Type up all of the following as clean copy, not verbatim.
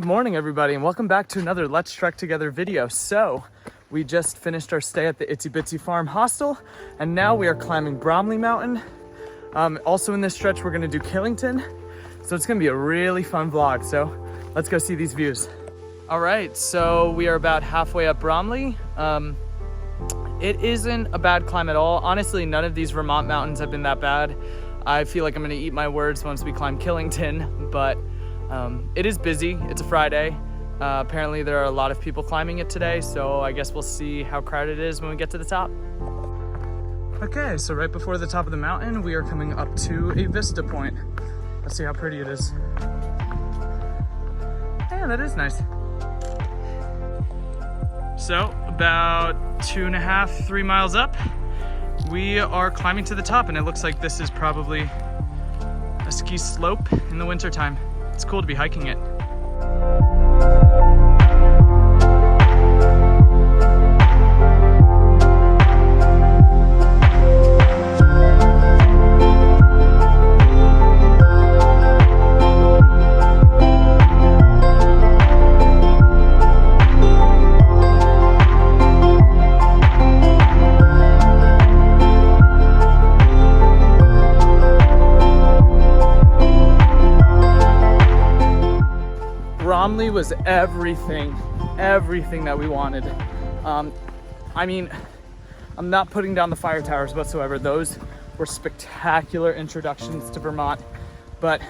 Good morning, everybody, and welcome back to another Let's Trek Together video. So, we just finished our stay at the Itsy Bitsy Farm Hostel, and now we are climbing Bromley Mountain. Also in this stretch, we're gonna do Killington. So it's gonna be a really fun vlog, so let's go see these views. All right, so we are about halfway up Bromley. It isn't a bad climb at all. Honestly, none of these Vermont mountains have been that bad. I feel like I'm gonna eat my words once we climb Killington, but it is busy. It's a Friday. Apparently there are a lot of people climbing it today, so I guess we'll see how crowded it is when we get to the top. Okay, so right before the top of the mountain, we are coming up to a vista point. Let's see how pretty it is. Yeah, that is nice. So about 2.5, 3 miles up, we are climbing to the top, and it looks like this is probably a ski slope in the wintertime. It's cool to be hiking it. Bromley was everything that we wanted. I mean, I'm not putting down the fire towers whatsoever. Those were spectacular introductions to Vermont, but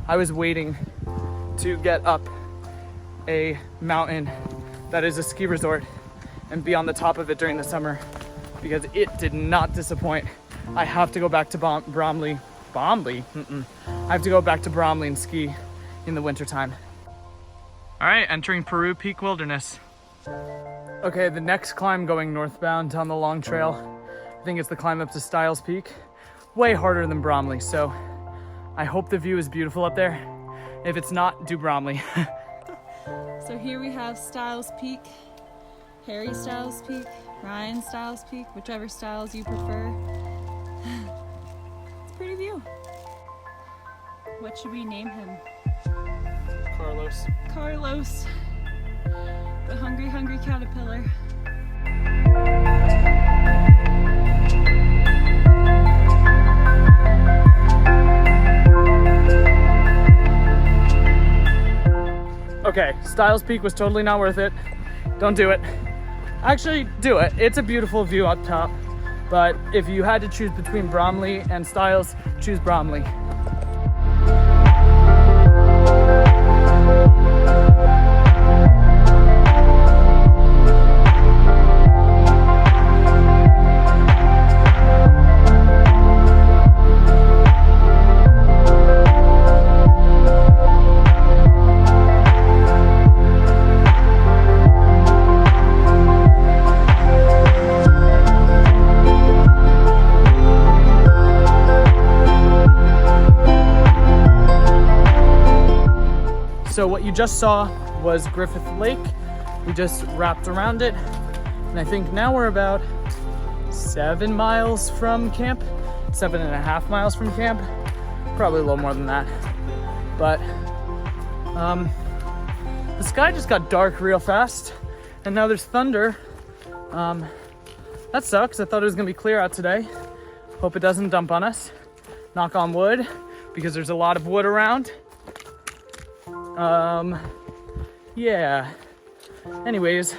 I was waiting to get up a mountain that is a ski resort and be on the top of it during the summer, because it did not disappoint. I have to go back to Bromley. I have to go back to Bromley and ski in the wintertime. All right, entering Peru Peak Wilderness. Okay, the next climb going northbound on the long trail, I think it's the climb up to Stiles Peak. Way harder than Bromley, so I hope the view is beautiful up there. If it's not, do Bromley. So here we have Stiles Peak, Harry Stiles Peak, Ryan Stiles Peak, whichever styles you prefer. It's a pretty view. What should we name him? Carlos, the hungry caterpillar. Okay, Stiles Peak was totally not worth it. Don't do it. Actually, do it. It's a beautiful view up top, but if you had to choose between Bromley and Stiles, choose Bromley. So what you just saw was Griffith Lake. We just wrapped around it, and I think now we're about 7 miles from camp, 7.5 miles from camp, probably a little more than that. But the sky just got dark real fast, and now there's thunder. That sucks. I thought it was gonna be clear out today. Hope it doesn't dump on us. Knock on wood, because there's a lot of wood around. Yeah. Anyways,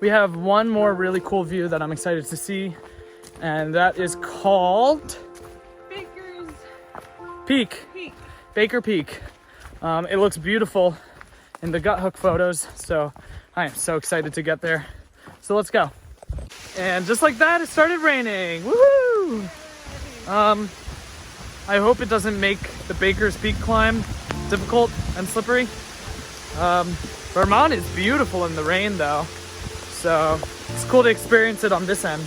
we have one more really cool view that I'm excited to see, and that is called Baker's Peak. Baker Peak. It looks beautiful in the gut hook photos, so I am so excited to get there. So let's go. And just like that, it started raining. Woohoo! I hope it doesn't make the Baker's Peak climb difficult and slippery. Vermont is beautiful in the rain though, so it's cool to experience it on this end.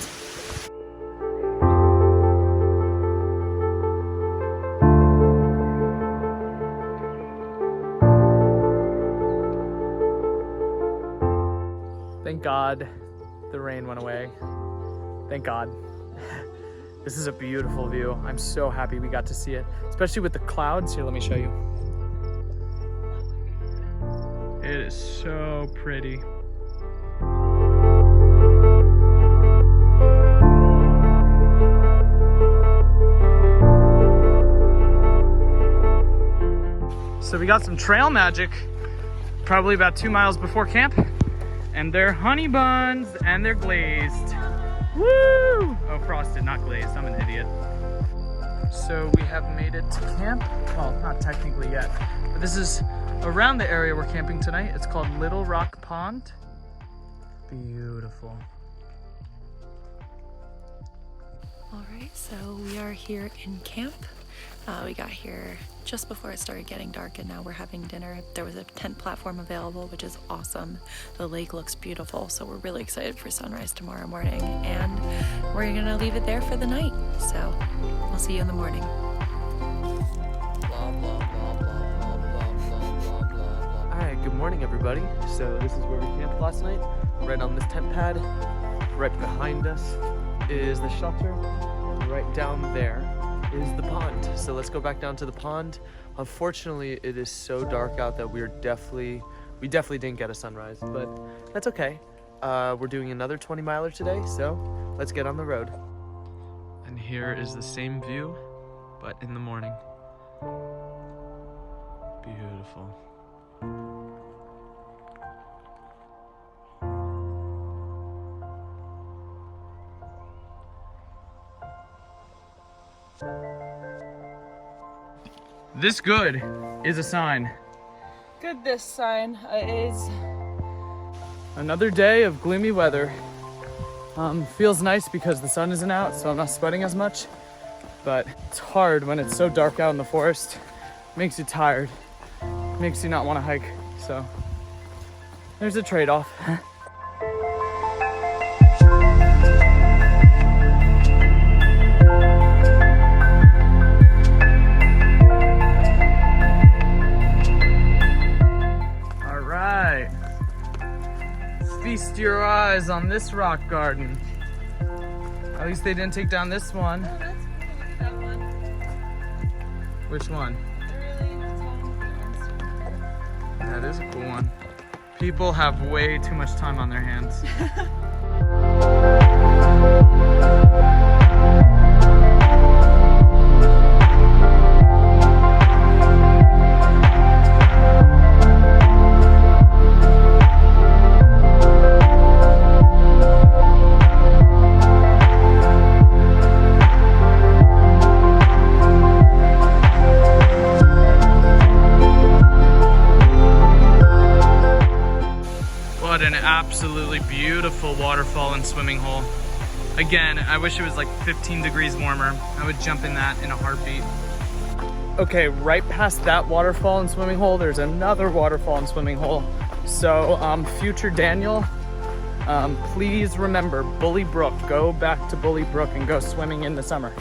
Thank God the rain went away. Thank God. This is a beautiful view. I'm so happy we got to see it, especially with the clouds. Here, let me show you. It is so pretty. So we got some trail magic probably about 2 miles before camp, and they're honey buns and they're glazed. Woo! Oh, frosted, not glazed. I'm an idiot. So we have made it to camp. Well, not technically yet, but this is around the area we're camping tonight. It's called Little Rock Pond. Beautiful. All right, so we are here in camp. We got here just before it started getting dark, and now we're having dinner. There was a tent platform available, which is awesome. The lake looks beautiful, so we're really excited for sunrise tomorrow morning, and we're gonna leave it there for the night. So we'll see you in the morning. Alright, good morning everybody. So this is where we camped last night, right on this tent pad. Right behind us is the shelter. Right down there is the pond. So let's go back down to the pond. Unfortunately, it is so dark out that we definitely didn't get a sunrise, but that's okay. We're doing another 20 miler today, so let's get on the road. And here is the same view, but in the morning. Beautiful. This good is a sign. Good, this sign is. Another day of gloomy weather. Feels nice because the sun isn't out, so I'm not sweating as much. But it's hard when it's so dark out in the forest. Makes you tired. Makes you not want to hike. So there's a trade-off. Feast your eyes on this rock garden. At least they didn't take down this one. Oh, that's cool. Look at that one. Which one? Really tall. That is a cool one. People have way too much time on their hands. What an absolutely beautiful waterfall and swimming hole. Again, I wish it was like 15 degrees warmer. I would jump in that in a heartbeat. Okay, right past that waterfall and swimming hole, there's another waterfall and swimming hole. So, future Daniel, please remember Bully Brook. Go back to Bully Brook and go swimming in the summer.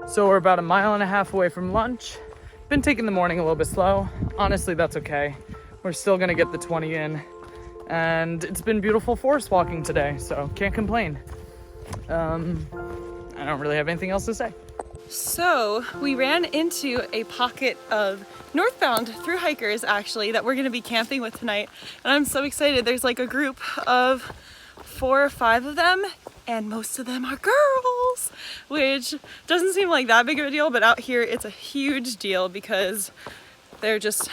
So we're about 1.5 miles away from lunch. Been taking the morning a little bit slow. Honestly, that's okay. We're still gonna get the 20 in. And it's been beautiful forest walking today, so can't complain. I don't really have anything else to say. So we ran into a pocket of northbound thru hikers actually that we're gonna be camping with tonight. And I'm so excited. There's like a group of 4 or 5 of them, and most of them are girls, which doesn't seem like that big of a deal, but out here it's a huge deal because they're just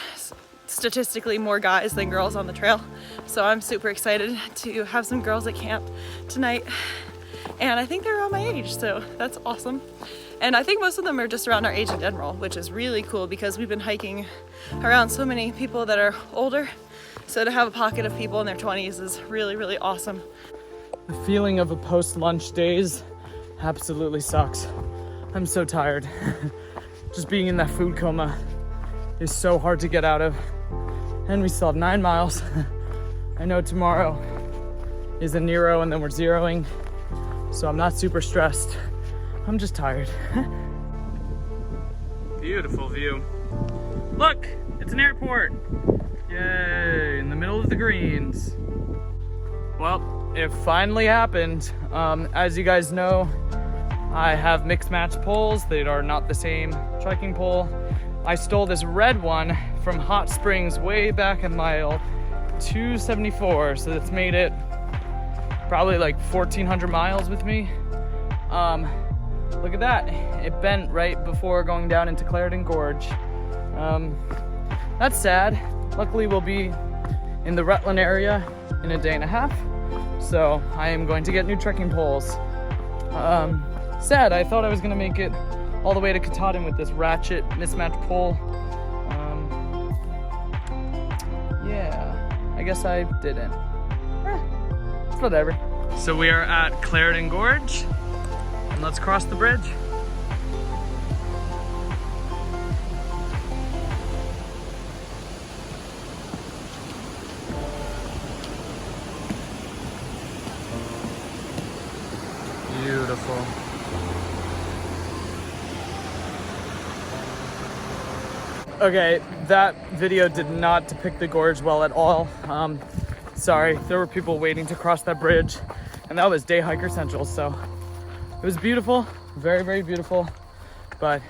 statistically more guys than girls on the trail. So I'm super excited to have some girls at camp tonight. And I think they're around my age, so that's awesome. And I think most of them are just around our age in general, which is really cool because we've been hiking around so many people that are older. So to have a pocket of people in their 20s is really, really awesome. The feeling of a post-lunch days absolutely sucks. I'm so tired. Just being in that food coma is so hard to get out of. And we still have 9 miles. I know tomorrow is a Nero and then we're zeroing. So I'm not super stressed. I'm just tired. Beautiful view. Look, it's an airport. Yay, in the middle of the greens. Well, it finally happened. As you guys know, I have mixed match poles that are not the same trekking pole. I stole this red one from Hot Springs way back at mile 274, so that's made it probably like 1,400 miles with me. Look at that, it bent right before going down into Killington Gorge. That's sad. Luckily we'll be in the Rutland area in a day and a half, so I am going to get new trekking poles. Sad, I thought I was gonna make it all the way to Killington with this ratchet mismatched pole. Yeah, I guess I didn't. It's whatever. So we are at Killington Gorge, and let's cross the bridge. Beautiful. Okay, that video did not depict the gorge well at all. Sorry, there were people waiting to cross that bridge, and that was day hiker central, so it was beautiful, very, very beautiful. But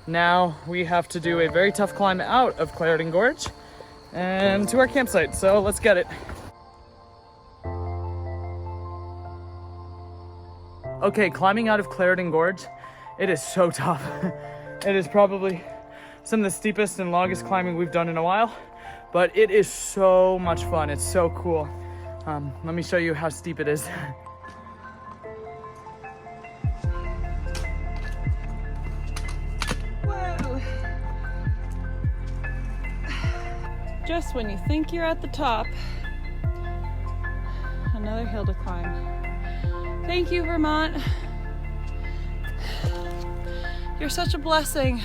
now we have to do a very tough climb out of Killington Gorge and to our campsite, so let's get it. Okay, climbing out of Killington Gorge, it is so tough. It is probably some of the steepest and longest climbing we've done in a while, but it is so much fun. It's so cool. Let me show you how steep it is. Whoa. Just when you think you're at the top, another hill to climb. Thank you, Vermont. You're such a blessing.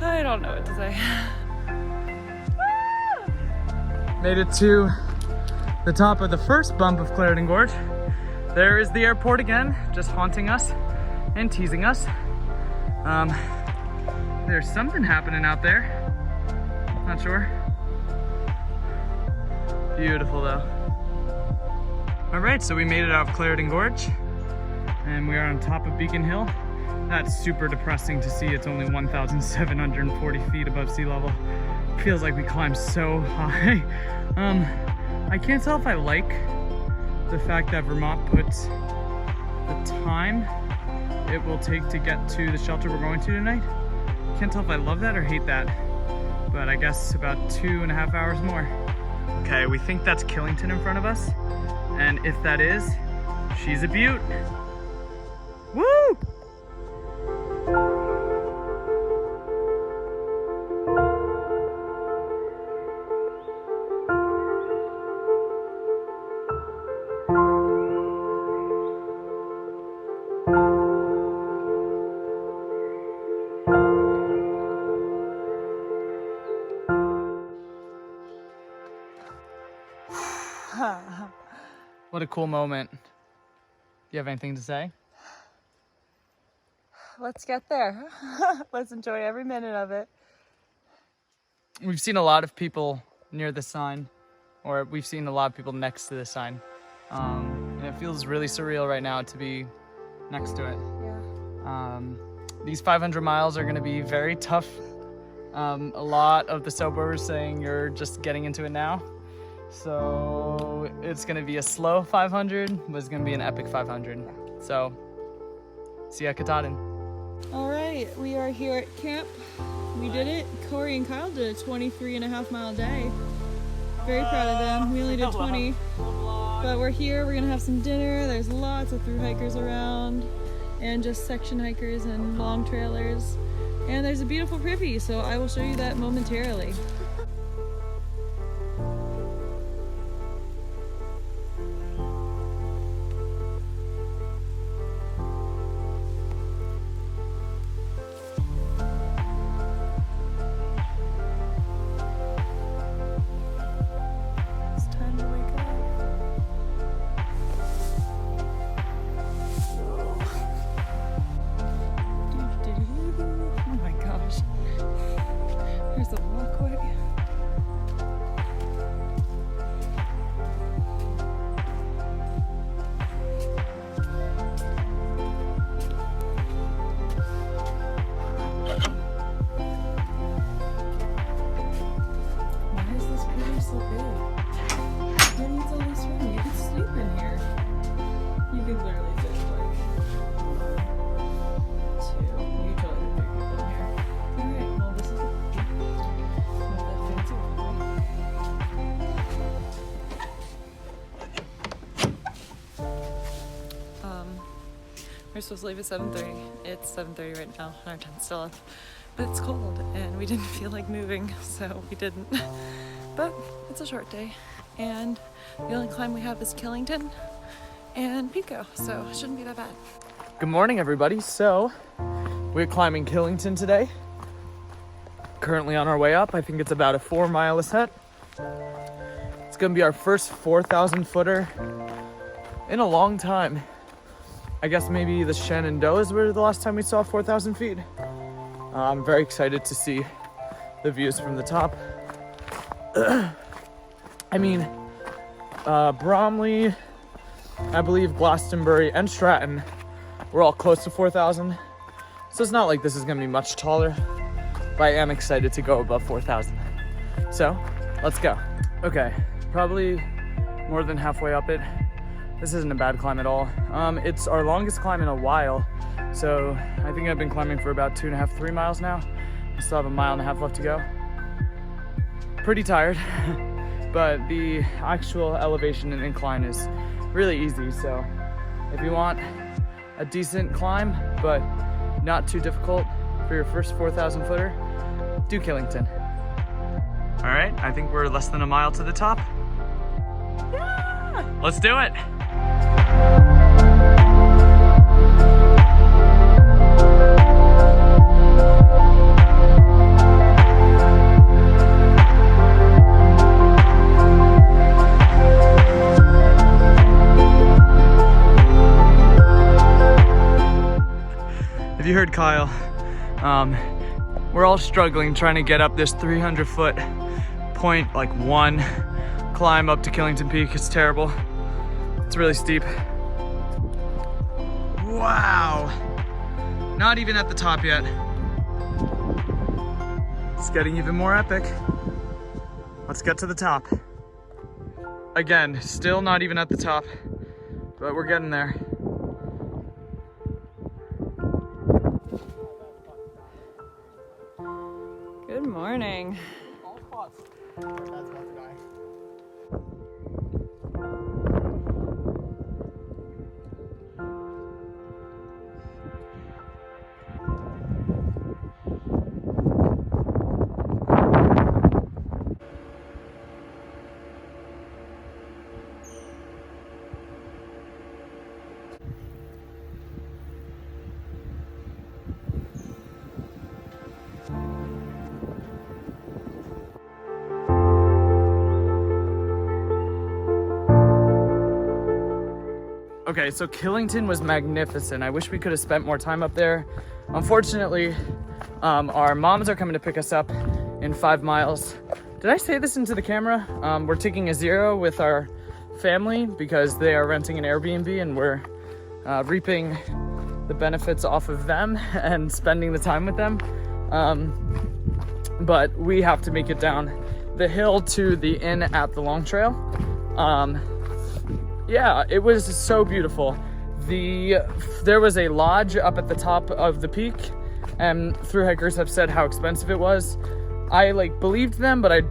I don't know what to say. Made it to the top of the first bump of Killington Gorge. There is the airport again, just haunting us and teasing us. There's something happening out there. Not sure. Beautiful though. All right, so we made it out of Killington Gorge and we are on top of Beacon Hill. That's super depressing to see. It's only 1,740 feet above sea level. Feels like we climbed so high. I can't tell if I like the fact that Vermont puts the time it will take to get to the shelter we're going to tonight. Can't tell if I love that or hate that, but I guess about 2.5 hours more. Okay, we think that's Killington in front of us, and if that is, she's a beaut. Woo! What a cool moment. Do you have anything to say? Let's get there. Let's enjoy every minute of it. We've seen a lot of people near the sign, or we've seen a lot of people next to the sign. And it feels really surreal right now to be next to it. Yeah. These 500 miles are gonna be very tough. A lot of the sobers saying you're just getting into it now. So it's gonna be a slow 500, but it's gonna be an epic 500. So, see ya, Killington. All right, we are here at camp. We did it. Corey and Kyle did a 23.5 mile day. Very proud of them. We only did 20, but we're here. We're gonna have some dinner. There's lots of through hikers around, and just section hikers and long trailers. And there's a beautiful privy, so I will show you that momentarily. There's a walkway. so big. Who needs all this room? You can sleep in here. You could literally fit like 2. You could totally fit 3 people in here. Alright, well this is with that fancy Wi-Fi. We're supposed to leave at 7:30. It's 7:30 right now, and our tent's still up. But it's cold, and we didn't feel like moving, so we didn't. But it's a short day, and the only climb we have is Killington and Pico, so it shouldn't be that bad. Good morning, everybody. So, we're climbing Killington today. Currently on our way up. I think it's about a 4-mile ascent. It's gonna be our first 4,000 footer in a long time. I guess maybe the Shenandoahs were the last time we saw 4,000 feet. I'm very excited to see the views from the top. I mean, Bromley, I believe Glastonbury, and Stratton were all close to 4,000. So it's not like this is gonna be much taller, but I am excited to go above 4,000. So, let's go. Okay, probably more than halfway up it. This isn't a bad climb at all. It's our longest climb in a while. So I think I've been climbing for about 2.5, 3 miles now. I still have 1.5 miles left to go. Pretty tired, but the actual elevation and incline is really easy. So if you want a decent climb, but not too difficult for your first 4,000 footer, do Killington. All right, I think we're less than 1 mile to the top. Yeah! Let's do it. If you heard Kyle, we're all struggling trying to get up this 300-foot point, like 1 climb up to Killington Peak. It's terrible. It's really steep. Wow! Not even at the top yet. It's getting even more epic. Let's get to the top. Again, still not even at the top, but we're getting there. Good morning. Okay, so Killington was magnificent. I wish we could have spent more time up there. Unfortunately, our moms are coming to pick us up in 5 miles. Did I say this into the camera? We're taking a 0 with our family because they are renting an Airbnb and we're reaping the benefits off of them and spending the time with them. But we have to make it down the hill to the inn at the Long Trail. Yeah, it was so beautiful. There was a lodge up at the top of the peak, and thru hikers have said how expensive it was. I believed them, but I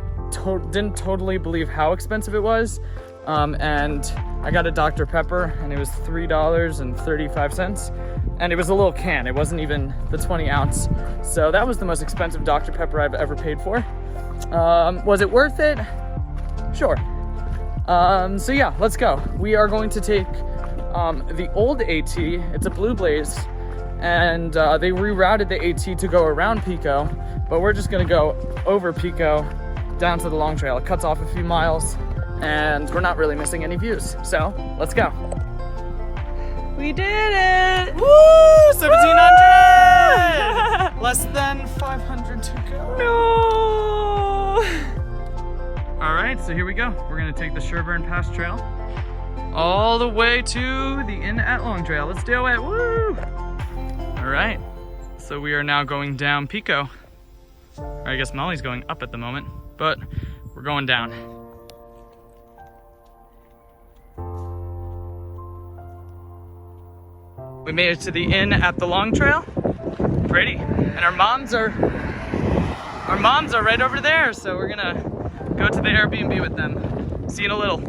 didn't totally believe how expensive it was. And I got a Dr. Pepper, and it was $3.35, and it was a little can. It wasn't even the 20 ounce. So that was the most expensive Dr. Pepper I've ever paid for. Was it worth it? Sure. So yeah, let's go. We are going to take the old AT. It's a Blue Blaze, and they rerouted the AT to go around Pico, but we're just gonna go over Pico down to the Long Trail. It cuts off a few miles, and we're not really missing any views. So let's go. We did it! Woo! 1,700! Less than 500 to go. No! All right, so here we go. We're gonna take the Sherburne Pass Trail all the way to the inn at Long Trail. Let's do it, woo! All right, so we are now going down Pico. Or I guess Molly's going up at the moment, but we're going down. We made it to the inn at the Long Trail. Pretty. And our moms are right over there, so we're gonna go to the Airbnb with them. See you in a little.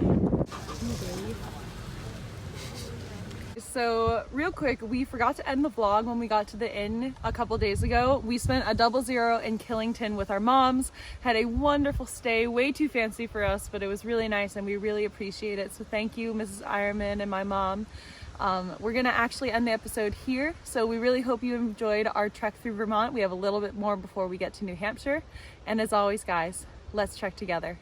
So real quick, we forgot to end the vlog when we got to the inn a couple days ago. We spent a 00 in Killington with our moms, had a wonderful stay, way too fancy for us, but it was really nice and we really appreciate it. So thank you, Mrs. Ironman and my mom. We're gonna actually end the episode here. So we really hope you enjoyed our trek through Vermont. We have a little bit more before we get to New Hampshire. And as always, guys, let's trek together.